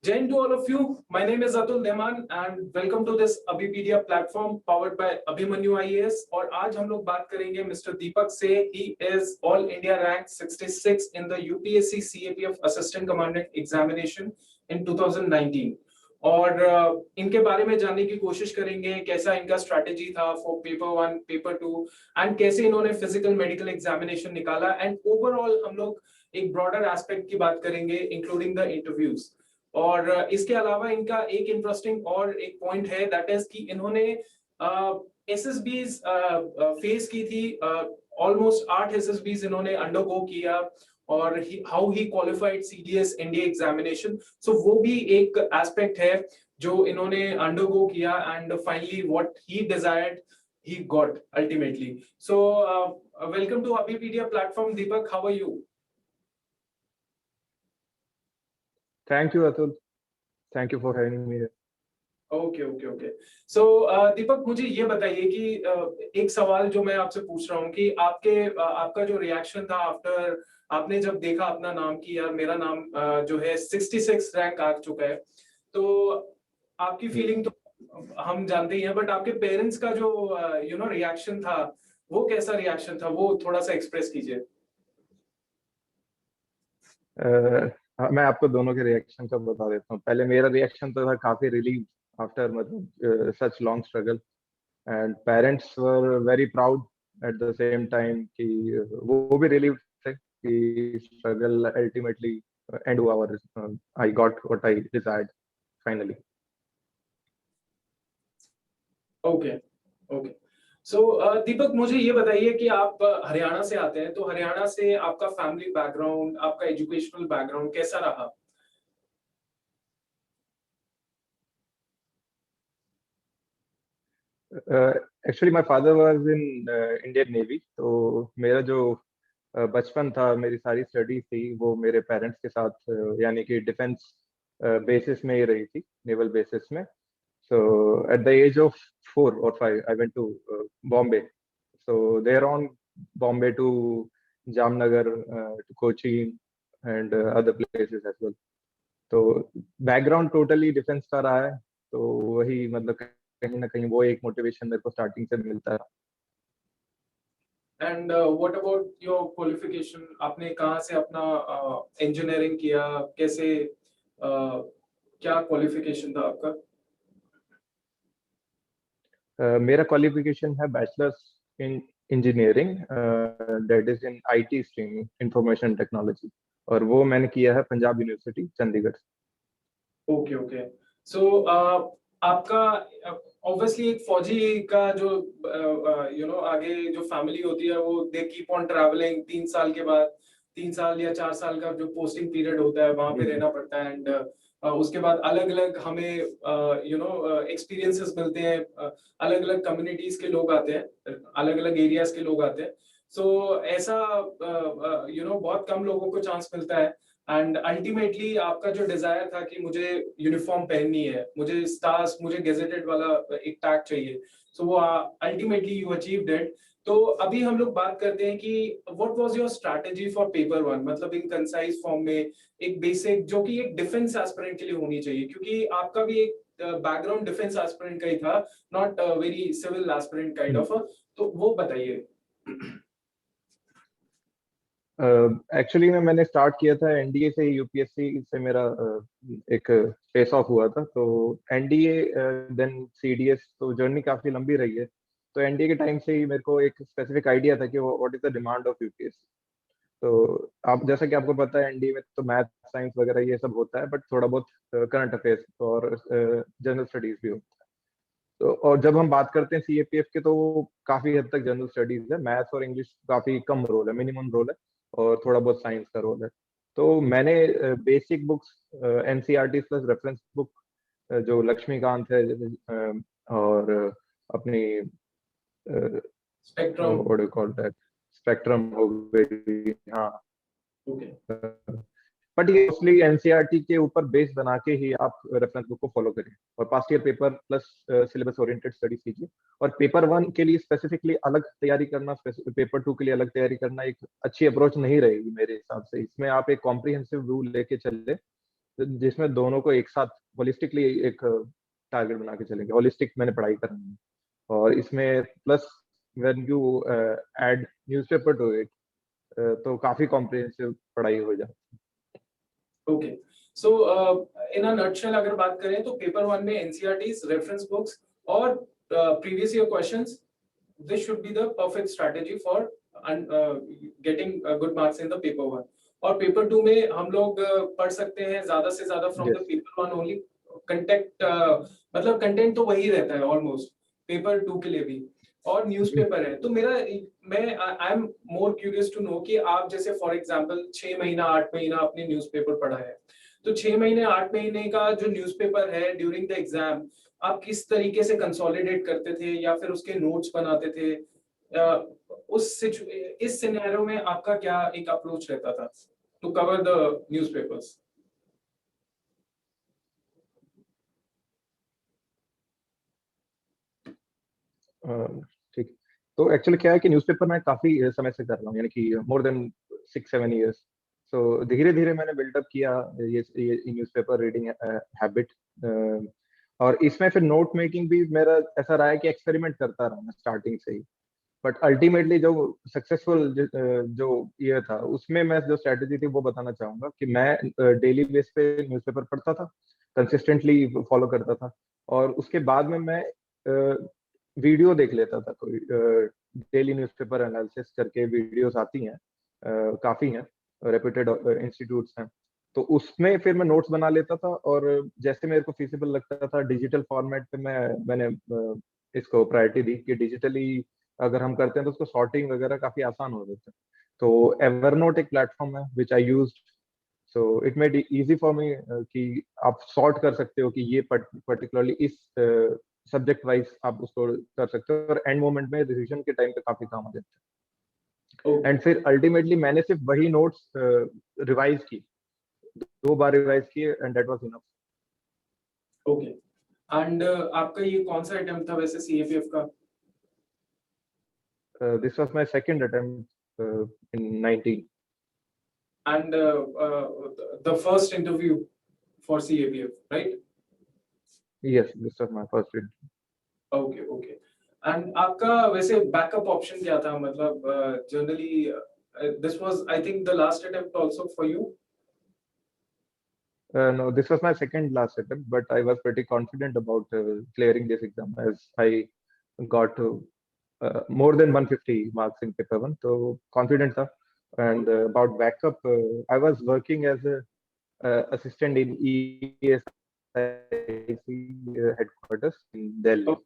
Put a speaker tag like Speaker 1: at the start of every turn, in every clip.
Speaker 1: Jain to all of you. My name is Atul Dheman and welcome to this Abhipedia platform powered by Abhimanyu IAS. और आज हम लोग बात करेंगे mister दीपक से. He is All India ranked 66 in the UPSC CAPF Assistant Commandant Examination in 2019. और इनके बारे में जानने की कोशिश करेंगे कैसा इनका स्ट्रैटेजी था फॉर पेपर 1, पेपर 2 एंड कैसे इन्होंने फिजिकल मेडिकल एग्जामिनेशन निकाला एंड ओवरऑल हम लोग एक ब्रॉडर एस्पेक्ट की बात करेंगे इंक्लूडिंग द इंटरव्यूज. और इसके अलावा इनका एक इंटरेस्टिंग और एक पॉइंट है दैट इज कि इन्होंने एसएसबीज फेस की थी. ऑलमोस्ट 8 एसएसबीज इन्होंने अंडरगो किया और how he qualified CDS NDA examination. So वो भी एक एस्पेक्ट है जो इन्होंने अंडरगो किया and finally what he desired he got ultimately. So welcome to Abhipedia platform. Deepak, how are you?
Speaker 2: Thank you, Atul. Thank you for having me here.
Speaker 1: Okay. So दीपक मुझे ये बताइए कि एक सवाल जो मैं आपसे पूछ रहा हूँ कि आपका जो रिएक्शन था आफ्टर आपने जब देखा अपना नाम कि यार मेरा नाम जो है 66 रैंक आ चुका है, तो आपकी फीलिंग तो हम जानते ही हैं, बट आपके पेरेंट्स का जो रिएक्शन था वो कैसा रिएक्शन था, वो थोड़ा सा एक्सप्रेस कीजिए.
Speaker 2: मैं आपको दोनों के रिएक्शन का बता देता हूँ. पहले मेरा रिएक्शन तो था काफी रिलीव आफ्टर मतलब सच long struggle, and parents were very proud at the same time कि वो भी रिलीव थे कि स्ट्रगल अल्टीमेटली एंड हुआ और I got what I desired finally.
Speaker 1: Okay. So Deepak मुझे ये बताइए कि आप हरियाणा से आते हैं, तो हरियाणा से आपका फैमिली बैकग्राउंड, आपका एजुकेशनल बैकग्राउंड कैसा रहा?
Speaker 2: Actually my father was in Indian navy, तो मेरा जो बचपन था, मेरी सारी स्टडी थी वो मेरे पेरेंट्स के साथ यानी कि डिफेंस बेसिस में ही रही थी, नेवल बेसिस में. So at the age of 4 or 5, I went to Bombay. So there on Bombay to Jamnagar, to Kochi and other places as well. तो बैकग्राउंड टोटली डिफेंस का रहा है, तो वही मतलब कहीं ना कहीं वो एक मोटिवेशन मेरे को स्टार्टिंग से मिलता है.
Speaker 1: And what about your qualification? आपने कहाँ से अपना इंजीनियरिंग किया, कैसे क्या क्वालिफिकेशन था आपका?
Speaker 2: मेरा क्वालिफिकेशन है bachelors in engineering, that is in IT stream, information technology, और वो मैंने किया है पंजाब यूनिवर्सिटी चंडीगढ़.
Speaker 1: ओके. सो आपका ऑब्वियसली एक फौजी का जो आगे जो फैमिली होती है वो दे कीप ऑन ट्रैवलिंग. 3 साल के बाद 3 साल या 4 साल का जो पोस्टिंग पीरियड होता है वहां पे रहना पड़ता है एंड उसके बाद अलग अलग हमें एक्सपीरियंसेस मिलते हैं. अलग अलग कम्युनिटीज के लोग आते हैं, अलग अलग एरियाज के लोग आते हैं. सो ऐसा बहुत कम लोगों को चांस मिलता है एंड अल्टीमेटली आपका जो डिजायर था कि मुझे यूनिफॉर्म पहननी है, मुझे स्टार्स, मुझे गेजेटेड वाला एक टैग चाहिए, सो वो अल्टीमेटली यू अचीव्ड इट. तो अभी हम लोग बात करते हैं कि what was your strategy for paper 1, मतलब इन कंसाइज फॉर्म में एक बेसिक जो कि एक डिफेंस एस्पिरेंट के लिए होनी चाहिए, क्योंकि आपका भी एक बैकग्राउंड डिफेंस एस्पिरेंट का ही था, not very civil aspirant kind of. तो वो बताइए.
Speaker 2: एक्चुअली मैंने स्टार्ट किया था एनडीए से, यूपीएससी से मेरा एक फेस ऑफ हुआ था. तो एनडीए देन सीडीएस, तो जर्नी काफी लंबी रही है. तो एनडीए के टाइम से ही मेरे को एक स्पेसिफिक आइडिया था कि what is the demand of UPSC. तो आप जैसा कि आपको पता है एनडीए में तो मैथ, साइंस वगैरह ये सब होता है, बट थोड़ा बहुत करंट अफेयर्स और जनरल स्टडीज भी होता है. तो और जब हम बात करते हैं सीएपीएफ के, तो वो काफी हद तक जनरल स्टडीज है. मैथ्स और इंग्लिश काफी कम रोल है, मिनिमम रोल है, और थोड़ा बहुत साइंस का रोल है. तो मैंने basic books, NCERT plus reference book जो लक्ष्मीकांत है, और अपनी स्पेक्ट्रम हो गई, हाँ. बट ये मोस्टली एनसीईआरटी के ऊपर बेस बना के ही आप रेफरेंस बुक को फॉलो करें और past year paper plus syllabus oriented study कीजिए. और पेपर 1 के लिए स्पेसिफिकली अलग तैयारी करना, पेपर 2 के लिए अलग तैयारी करना एक अच्छी अप्रोच नहीं रहेगी मेरे हिसाब से. इसमें आप एक कॉम्प्रिहेंसिव व्यू लेके चले जिसमें दोनों को एक साथ होलिस्टिकली एक टारगेट बना के चलेंगे। होलिस्टिक मैंने पढ़ाई करनी है, और इसमें plus when you add newspaper to it, तो काफी कॉम्प्रिहेंसिव पढ़ाई हो जाती
Speaker 1: okay, so in a nutshell अगर बात करें तो पेपर वन में एनसीईआरटीज, रेफरेंस बुक्स और previous year questions, this should be the perfect strategy for getting good marks in the paper one. और पेपर टू में हम लोग पढ़ सकते हैं ज्यादा से ज्यादा
Speaker 2: है।
Speaker 1: From the paper one only content, मतलब कंटेंट तो वही रहता है ऑलमोस्ट पेपर टू के लिए भी, और न्यूज़पेपर है। तो मैं I am more curious to know कि आप जैसे फॉर एग्जांपल 6 महीना 8 महीना अपने न्यूज़पेपर पढ़ा है, तो 6 महीने 8 महीने का जो न्यूज़पेपर है ड्यूरिंग द एग्जाम आप किस तरीके से कंसोलिडेट करते थे या फिर उसके नोट्स बनाते थे? इस सिनेरियो में आपका क्या एक अप्रोच रहता था टू कवर द न्यूज़पेपर्स?
Speaker 2: ठीक। तो एक्चुअली क्या है कि न्यूज़पेपर मैं काफी समय से कर रहा हूँ, यानी कि मोर देन 6-7 years। सो धीरे धीरे मैंने बिल्डअप किया ये न्यूज़पेपर रीडिंग हैबिट। और इसमें फिर नोट मेकिंग भी मेरा ऐसा रहा है कि एक्सपेरिमेंट करता रहा मैं स्टार्टिंग से ही। बट अल्टीमेटली जो सक्सेसफुल जो ये था, उसमें मैं जो स्ट्रेटेजी थी वो बताना चाहूंगा कि मैं डेली बेस पे न्यूज़पेपर पढ़ता था, कंसिस्टेंटली फॉलो करता था। और उसके बाद में मैं वीडियो देख लेता था, कोई डेली न्यूज़पेपर एनालिसिस करके वीडियोस आती हैं, काफी हैं, रेप्यूटेड इंस्टीट्यूट्स हैं। तो उसमें फिर मैं नोट्स बना लेता था, और जैसे मेरे को फिजिबल लगता था डिजिटल फॉर्मेट पे मैंने इसको प्रायोरिटी दी कि डिजिटली अगर हम करते हैं तो उसको सॉर्टिंग वगैरह काफी आसान हो जाता है। तो एवरनोट एक प्लेटफॉर्म है which I use, so it made easy for me कि आप सॉर्ट कर सकते हो कि ये पर्टिकुलरली इस सब्जेक्ट वाइज आप उसको कर सकते हो, और एंड मोमेंट में रिवीजन के टाइम पे काफी काम आ जाता है।
Speaker 1: ओके
Speaker 2: एंड फिर अल्टीमेटली मैंने सिर्फ वही नोट्स रिवाइज की, 2 बार रिवाइज किए, and that was enough.
Speaker 1: Okay, and आपका ये कौन सा अटेम्प्ट था वैसे सीएपीएफ का?
Speaker 2: This was my second attempt in 19।
Speaker 1: And the first interview for CAPF, right?
Speaker 2: Yes, this was my first.
Speaker 1: Okay okay, and आपका वैसे बैकअप ऑप्शन क्या था? मतलब generally this was I think the last attempt also for you?
Speaker 2: No, this was my second last attempt, but I was pretty confident about clearing this exam as I got more than 150 marks in paper one. So confident tha. And about backup, I was working as a assistant in ESIC headquarters in Delhi.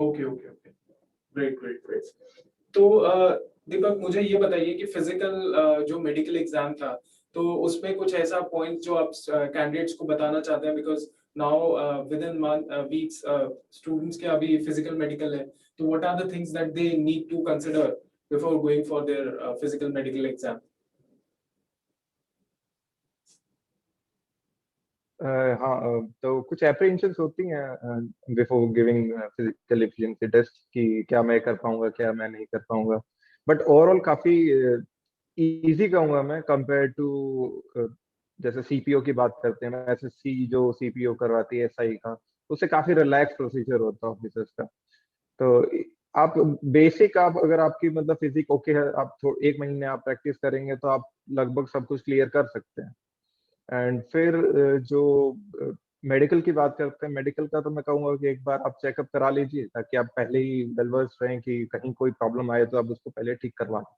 Speaker 1: Okay okay okay, great great great. तो दीपक मुझे ये बताइए कि physical जो medical exam था, तो उसमें कुछ ऐसा पॉइंट जो आप कैंडिडेट्स को बताना चाहते हैं, because now within weeks students के अभी फिजिकल मेडिकल है, तो what are the things that they need to consider before going for their physical medical exam?
Speaker 2: हाँ, तो कुछ एप्रीहेंशंस होती हैं before giving physical efficiency test कि क्या मैं कर पाऊंगा, क्या मैं नहीं कर पाऊंगा। बट ओवरऑल काफी इजी कहूंगा मैं, कंपेयर टू जैसे सीपीओ की बात करते हैं, एसएससी जो सीपीओ करवाती है एसआई का, उससे काफी रिलैक्स प्रोसीजर होता है ऑफिसर्स का। तो आप बेसिक, आप अगर आपकी मतलब फिजिक ओके है, आप 1 महीने आप प्रैक्टिस करेंगे तो आप लगभग सब कुछ क्लियर कर सकते हैं। एंड फिर जो मेडिकल की बात करते हैं, मेडिकल का तो मैं कहूंगा कि एक बार आप चेकअप करा लीजिए, ताकि आप पहले ही वेल वर्स रहें कि कहीं कोई प्रॉब्लम आए तो आप उसको पहले ठीक करवा लें।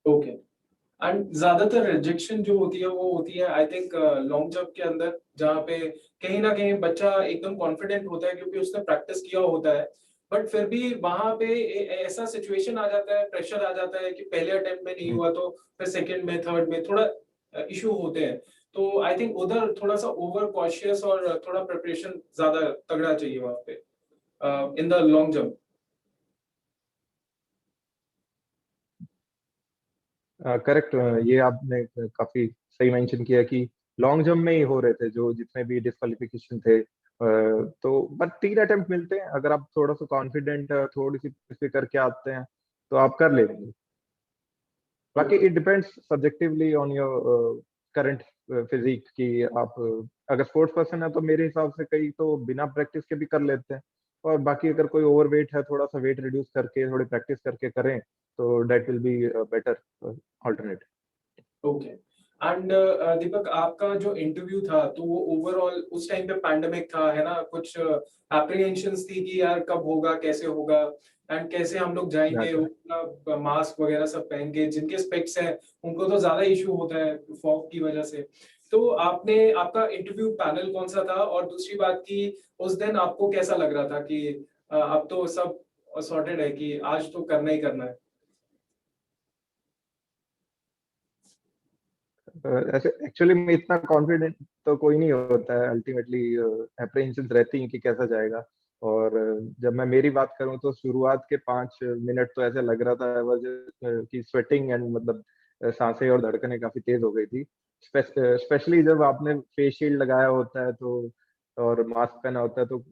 Speaker 1: ओके, एंड ज्यादातर रिजेक्शन जो होती है वो होती है आई थिंक लॉन्ग जंप के अंदर, जहाँ पे कहीं ना कहीं बच्चा एकदम कॉन्फिडेंट होता है क्योंकि उसने प्रैक्टिस किया होता है, बट फिर भी वहां पे ऐसा सिचुएशन आ जाता है, प्रेशर आ जाता है कि पहले अटेम्प्ट में नहीं हुआ तो फिर सेकंड में थर्ड में थोड़ा इशू होते हैं। तो आई थिंक उधर थोड़ा सा ओवर कॉशियस और थोड़ा प्रिपरेशन ज्यादा तगड़ा चाहिए वहां पे in the long jump.
Speaker 2: Correct, ये आपने काफी सही मेंशन किया कि लॉन्ग जंप में ही हो रहे थे जो जितने भी डिस्क्वालिफिकेशन थे। तो बस 3 अटेम्प्ट मिलते हैं, अगर आप थोड़ा सा कॉन्फिडेंट थोड़ी सी practice करके आते हैं तो आप कर लेंगे। बाकी it depends subjectively on your current physique की आप अगर स्पोर्ट्स पर्सन है तो मेरे हिसाब से कई तो बिना प्रैक्टिस के भी कर लेते हैं, और बाकी अगर कोई ओवरवेट है थोड़ा सा वेट रिड्यूस करके थोड़ी प्रैक्टिस करके करें तो that will be better alternate.
Speaker 1: Okay. And Deepak, आपका जो इंटरव्यू था तो वो ओवरऑल उस टाइम पे पैंडेमिक था, है ना, कुछ एप्रीहेंशंस थी कि यार कब होगा, कैसे होगा, एंड कैसे हम लोग जाएंगे, वो अपना मास्क वगैरह सब पहन के, जिनके स्पेक्स हैं उनको तो ज्यादा इशू होता है फॉग की वजह से। तो आपने, आपका इंटरव्यू पैनल कौन सा था, और दूसरी बात की उस दिन आपको कैसा लग रहा था कि अब तो सब सॉर्टेड है कि आज तो करना ही करना है?
Speaker 2: ऐसे एक्चुअली में इतना कॉन्फिडेंट तो कोई नहीं होता है, अल्टीमेटली अप्रीहेंशंस रहती हैं कि कैसा जाएगा। और जब मैं मेरी बात करूं तो शुरुआत के 5 मिनट तो ऐसे लग रहा था कि स्वेटिंग एंड मतलब सांसें और धड़कनें काफी तेज हो गई थी। स्पेशली जब आपने फेस शील्ड लगाया होता है तो और मास्क पहना होता है तो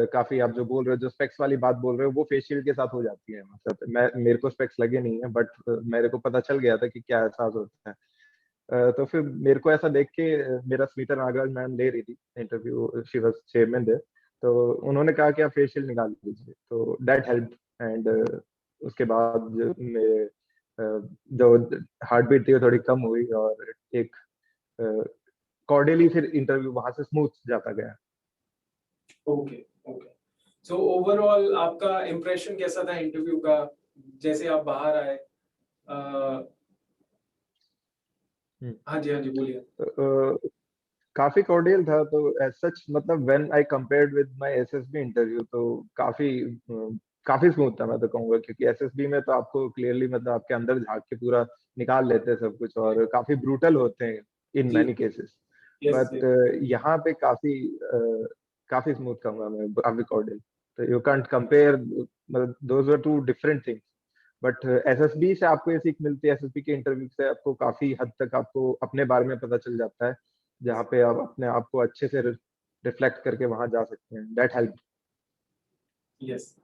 Speaker 2: काफी आप जो बोल रहे हो, जो स्पेक्स वाली बात बोल रहे हो, वो फेस शील्ड के साथ हो जाती है। मतलब मैं मेरे को स्पेक्स लगे नहीं है बट मेरे को पता चल गया था कि क्या एहसास होता है। तो फिर मेरे को ऐसा देख के मेरा स्मिता नागराज मैम ले रही थी interview, she was chairman there, तो उन्होंने कहा कि आप फेशियल निकाल लीजिए, तो दैट हेल्प। एंड उसके बाद मेरे जो हार्ट बीट थी वो थोड़ी कम हुई और एक कॉर्डियली फिर इंटरव्यू वहां से स्मूथ जाता गया।
Speaker 1: ओके। ओके। सो ओवरऑल आपका इम्प्रेशन कैसा था इंटरव्यू का, जैसे आप बाहर आए? हाँ जी, हाँ जी, बोलिए।
Speaker 2: तो, काफी कॉर्डियल था, तो एज सच मतलब when I compared with my SSB interview तो काफी काफी स्मूथ था मैं तो कहूंगा, क्योंकि एसएसबी में तो आपको क्लियरली मतलब आपके अंदर झांक के पूरा निकाल लेते हैं सब कुछ और काफी ब्रूटल होते हैं इन
Speaker 1: जी।
Speaker 2: Many cases.
Speaker 1: यस।
Speaker 2: बट यहाँ पे काफी स्मूथ कहूंगा मैं, काफी कॉर्डियल। तो यू कांट कंपेयर, मतलब those were two different things. But SSB से आपको ये सीख मिलती है, एसएसबी के इंटरव्यू से आपको काफी हद तक आपको अपने बारे में पता चल जाता है, जहाँ पे आप अपने आप को अच्छे से रिफ्लेक्ट करके वहां जा सकते हैं। That help.
Speaker 1: यस।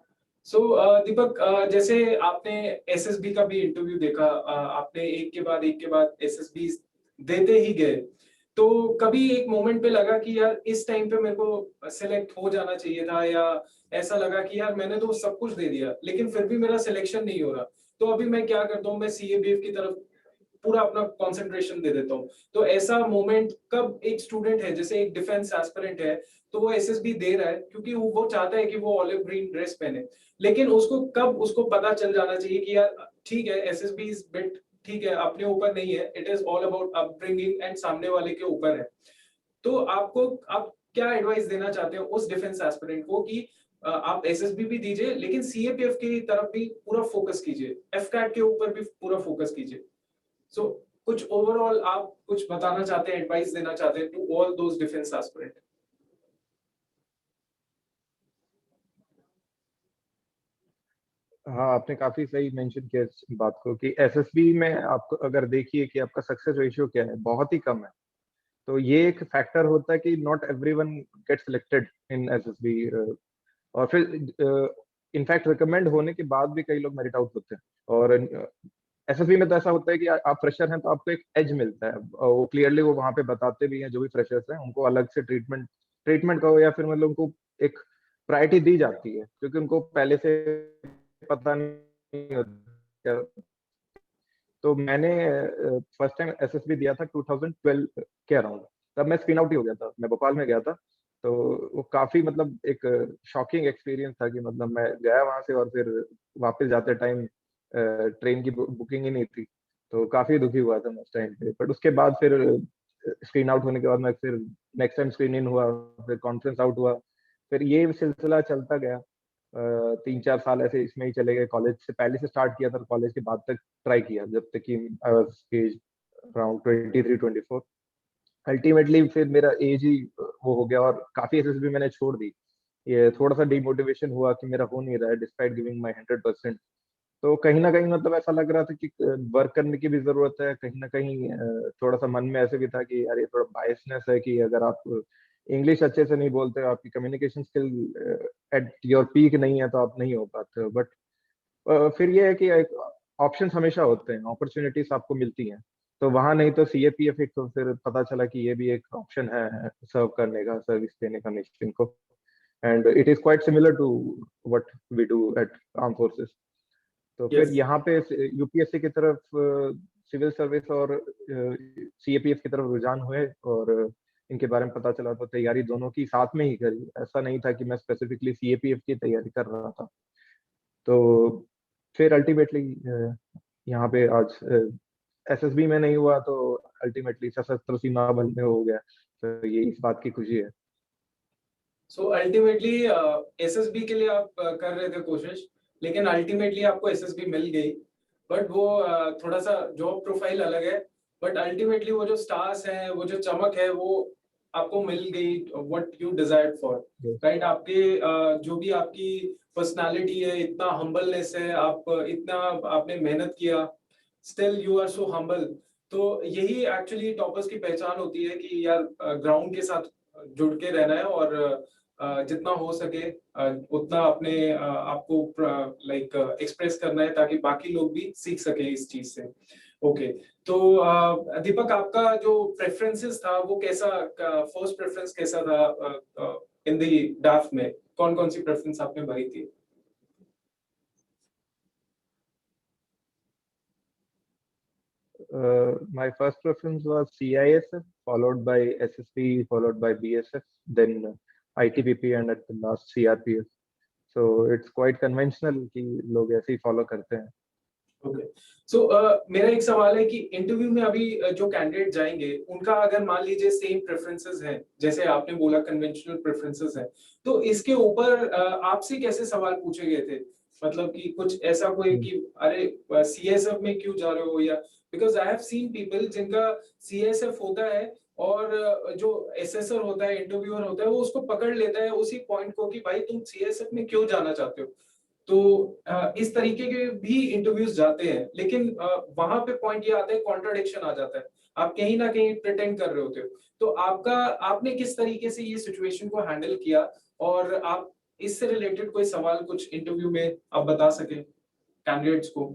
Speaker 1: सो दीपक, जैसे आपने एसएसबी का भी इंटरव्यू देखा, आपने एक के बाद एसएसबी देते ही गए, तो कभी एक मोमेंट पे लगा कि यार इस टाइम पे मेरे को सिलेक्ट हो जाना चाहिए था, या ऐसा लगा कि यार मैंने तो सब कुछ दे दिया लेकिन फिर भी मेरा सिलेक्शन नहीं हो रहा, तो अभी मैं क्या करता हूँ, मैं सीएबीएफ की तरफ पूरा अपना कंसंट्रेशन दे देता हूँ? तो ऐसा मोमेंट कब एक स्टूडेंट है, जैसे एक डिफेंस एस्पिरेंट है, तो वो एसएसबी दे रहा है क्योंकि वो चाहता है कि वो ऑलिव ग्रीन ड्रेस पहने, लेकिन उसको कब उसको पता चल जाना चाहिए कि यार ठीक है, एसएसबी इज बिट, ठीक है, अपने ऊपर नहीं है, it is all about upbringing and सामने वाले के ऊपर है। तो आपको, आप क्या एडवाइस देना चाहते हो उस डिफेंस एस्पिरेंट को कि आप एसएसबी भी दीजिए लेकिन सीएपीएफ की तरफ भी पूरा फोकस कीजिए, एफकैट के ऊपर भी पूरा फोकस कीजिए? सो कुछ ओवरऑल आप कुछ बताना चाहते हैं, एडवाइस देना चाहते हैं to all those defence aspirant?
Speaker 2: हाँ, आपने काफी सही मेंशन किया इस बात को कि एसएसबी में आपको अगर देखिए कि आपका सक्सेस रेशियो क्या है, बहुत ही कम है। तो ये एक फैक्टर होता है कि not everyone get selected in SSB. और फिर इनफैक्ट रिकमेंड होने के बाद भी कई लोग मेरिट आउट होते हैं। और एसएसबी में तो ऐसा होता है कि आप फ्रेशर हैं तो आपको एक एज मिलता है, और वो क्लियरली वो वहां पे बताते भी हैं, जो भी फ्रेशर्स हैं उनको अलग से ट्रीटमेंट ट्रीटमेंट कहो या फिर मतलब उनको एक प्रायोरिटी दी जाती है, क्योंकि उनको पहले से पता नहीं होता। तो मैंने फर्स्ट टाइम एसएसबी दिया था 2012 के अराउंड। तब मैं स्क्रीन आउट ही हो गया था, मैं भोपाल में गया था। तो वो काफी मतलब एक शॉकिंग एक्सपीरियंस था कि मतलब मैं गया वहां से और फिर वापस जाते टाइम ट्रेन की बुकिंग ही नहीं थी। तो काफी दुखी हुआ था मैं उस टाइम पे। बट उसके बाद फिर स्क्रीन आउट होने के बाद मैं फिर नेक्स्ट टाइम स्क्रीन इन हुआ, फिर कॉन्फ्रेंस आउट हुआ, फिर ये सिलसिला चलता गया। 3-4 साल ऐसे इसमें ही चले गए। कॉलेज से पहले से स्टार्ट किया था, कॉलेज के बाद तक ट्राई किया, जब तक कि I was age around 23-24। Ultimately फिर मेरा एज ही वो हो गया और काफी एसएसबी मैंने छोड़ दी। ये थोड़ा सा डिमोटिवेशन हुआ कि मेरा हो नहीं रहा है डिस्पाइट गिविंग माय 100%। तो कहीं ना कहीं मतलब ऐसा लग रहा था कि वर्क करने की भी जरूरत है। कहीं ना कहीं थोड़ा सा मन में ऐसे भी था कि यार ये थोड़ा बायसनेस है कि अगर आप इंग्लिश अच्छे से नहीं बोलते हो, आपकी communication skill at your peak नहीं है, तो आप नहीं हो पाते हो। बट फिर ये है कि ऑप्शंस हमेशा होते हैं, अपॉर्चुनिटीज आपको मिलती हैं। तो वहाँ नहीं तो CAPF एक, तो फिर पता चला कि ये भी एक ऑप्शन है सर्व करने का, सर्विस देने का नेशन को। And it is quite similar to what we do at arm forces. तो फिर
Speaker 1: यस।
Speaker 2: यहाँ पे यूपीएससी की तरफ सिविल सर्विस और CAPF की तरफ रुझान हुए, और इनके बारे में पता चला, तो तैयारी दोनों की साथ में ही करी। ऐसा नहीं था कि मैं स्पेसिफिकली CAPF की तैयारी कर रहा था। तो फिर अल्टीमेटली यहाँ पे आज SSB में नहीं हुआ, तो अल्टीमेटली सशस्त्र सीमा बल में हो गया। तो ये इस बात की खुशी है।
Speaker 1: सो अल्टीमेटली एसएसबी के लिए आप कर रहे थे कोशिश, लेकिन अल्टीमेटली आपको एसएसबी मिल गई। बट वो थोड़ा सा जॉब प्रोफाइल अलग है, बट अल्टीमेटली वो जो स्टार्स है, वो जो चमक है, वो आपको मिल गई what you desired for. Right, आपके जो भी आपकी पर्सनालिटी है, इतना हम्बलनेस है, आप इतना आपने मेहनत किया, still you are so humble. तो यही एक्चुअली टॉपर्स की पहचान होती है कि यार ग्राउंड के साथ जुड़ के रहना है, और जितना हो सके उतना अपने आपको लाइक एक्सप्रेस करना है, ताकि बाकी लोग भी सीख सके इस चीज से। ओके, तो दीपक, आपका जो प्रेफरेंसेस था वो कैसा, फर्स्ट प्रेफरेंस कैसा था इन द डाफ में? कौन कौन सी प्रेफरेंस आपने भरी थी?
Speaker 2: My first preference was CISF, followed by SSB, followed by BSF, then ITBP, and at the last CRPF. So it's quite conventional कि लोग ऐसे ही follow करते हैं।
Speaker 1: ओके, सो मेरा एक सवाल है कि इंटरव्यू में अभी जो कैंडिडेट जाएंगे, उनका अगर मान लीजिए सेम प्रेफरेंसेस हैं, जैसे आपने बोला कन्वेंशनल प्रेफरेंसेस हैं, तो इसके ऊपर आपसे कैसे सवाल पूछे गए थे? मतलब कि कुछ ऐसा कोई कि अरे सीएसएफ में क्यों जा रहे हो, या because I have seen people जिनका सीएसएफ होता है, और जो एसेसर होता है, इंटरव्यूअर होता है, वो उसको पकड़ लेता है उसी पॉइंट को कि भाई तुम सीएसएफ में क्यों जाना चाहते हो। तो इस तरीके के भी इंटरव्यूज जाते हैं, लेकिन वहां पे पॉइंट ये आता है, कॉन्ट्राडिक्शन आ जाता है, आप कहीं ना कहीं प्रिटेंड कर रहे होते हो। तो आपने किस तरीके से ये सिचुएशन को हैंडल किया, और आप इससे रिलेटेड कोई सवाल कुछ इंटरव्यू में आप बता सके कैंडिडेट्स को?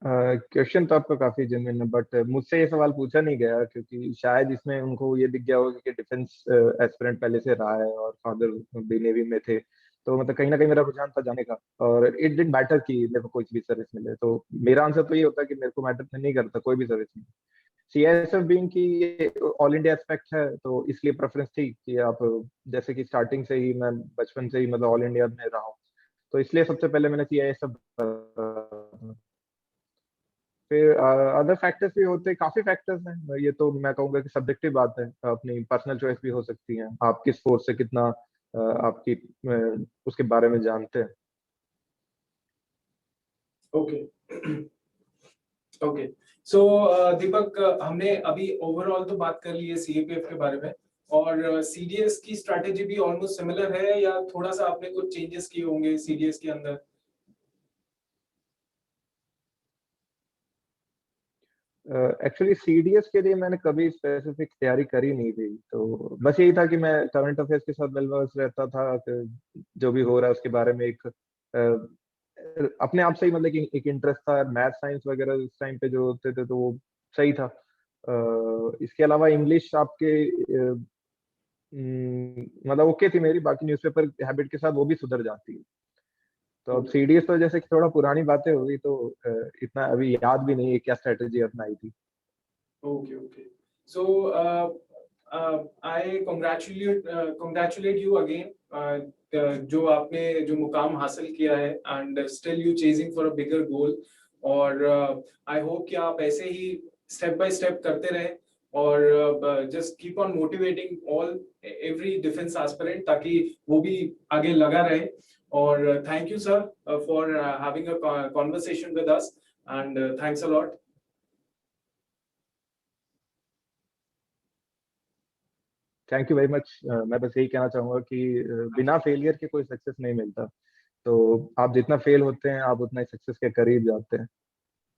Speaker 2: क्वेश्चन तो आपका काफी जेन्युइन है, बट मुझसे ये सवाल पूछा नहीं गया, क्योंकि शायद इसमें उनको ये दिख गया होगा कि डिफेंस एस्पिरेंट पहले से रहा है और फादर भी नेवी में थे। तो मतलब कहीं ना कहीं मेरा रुझान था जाने का, और इट डिड मैटर कि मेरे को कोई भी सर्विस मिले। तो मेरा आंसर तो ये होता है कि मेरे को मैटर नहीं करता कोई भी सर्विस मिले। CISF बीइंग की ये ऑल इंडिया एस्पेक्ट है, तो इसलिए प्रेफरेंस थी कि आप, जैसे कि स्टार्टिंग से ही मैं बचपन से ही मतलब ऑल इंडिया में रहा हूँ, तो इसलिए सबसे पहले मैंने CISF। फिर अदर फैक्टर्स भी होते हैं, काफी फैक्टर्स हैं। ये तो मैं कहूंगा कि सब्जेक्टिव बात है, अपनी पर्सनल चॉइस भी हो सकती है, आप किस फोर्स से कितना आपकी उसके बारे में जानते हैं।
Speaker 1: ओके। ओके, सो दीपक, हमने अभी ओवरऑल तो बात कर ली है सीएपीएफ के बारे में, और सीडीएस की स्ट्रैटेजी भी ऑलमोस्ट सिमिलर है, या थोड़ा सा आपने कुछ चेंजेस किए होंगे सीडीएस के अंदर?
Speaker 2: एक्चुअली CDS के लिए मैंने कभी स्पेसिफिक तैयारी करी नहीं थी, तो बस यही था कि मैं करंट अफेयर्स के साथ वेल वर्स रहता था, कि जो भी हो रहा है उसके बारे में एक अपने आप से ही मतलब कि एक इंटरेस्ट था। मैथ साइंस वगैरह उस टाइम पे जो होते थे, तो वो सही था। इसके अलावा इंग्लिश आपके मतलब ओके थी मेरी, बाकी न्यूज़पेपर हैबिट के साथ वो भी सुधर जाती है। तो अब CDS तो जैसे कि थोड़ा पुरानी बातें हो गई, तो इतना अभी याद भी नहीं है क्या स्ट्रेटेजी अपनाई थी।
Speaker 1: Okay, okay. So I congratulate you again. जो आपने जो मुकाम हासिल किया है, and still you chasing for a bigger goal. और I hope कि आप ऐसे ही step by step करते रहें, और just keep on motivating every defense aspirant, ताकि वो भी आगे लगा रहे। और thank you sir for having a conversation with us, and thanks a lot.
Speaker 2: Thank you very much. मैं बस यही कहना चाहूंगा कि बिना फेलियर के कोई सक्सेस नहीं मिलता। तो आप जितना फेल होते हैं, आप उतना ही सक्सेस के करीब जाते हैं,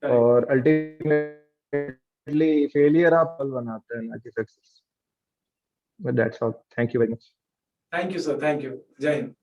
Speaker 1: Correct.
Speaker 2: और अल्टीमेटली फेलियर आप फल बनाते हैं, ना कि success. That's all, thank you very much.
Speaker 1: Thank you, sir. Thank you. Jai Hind.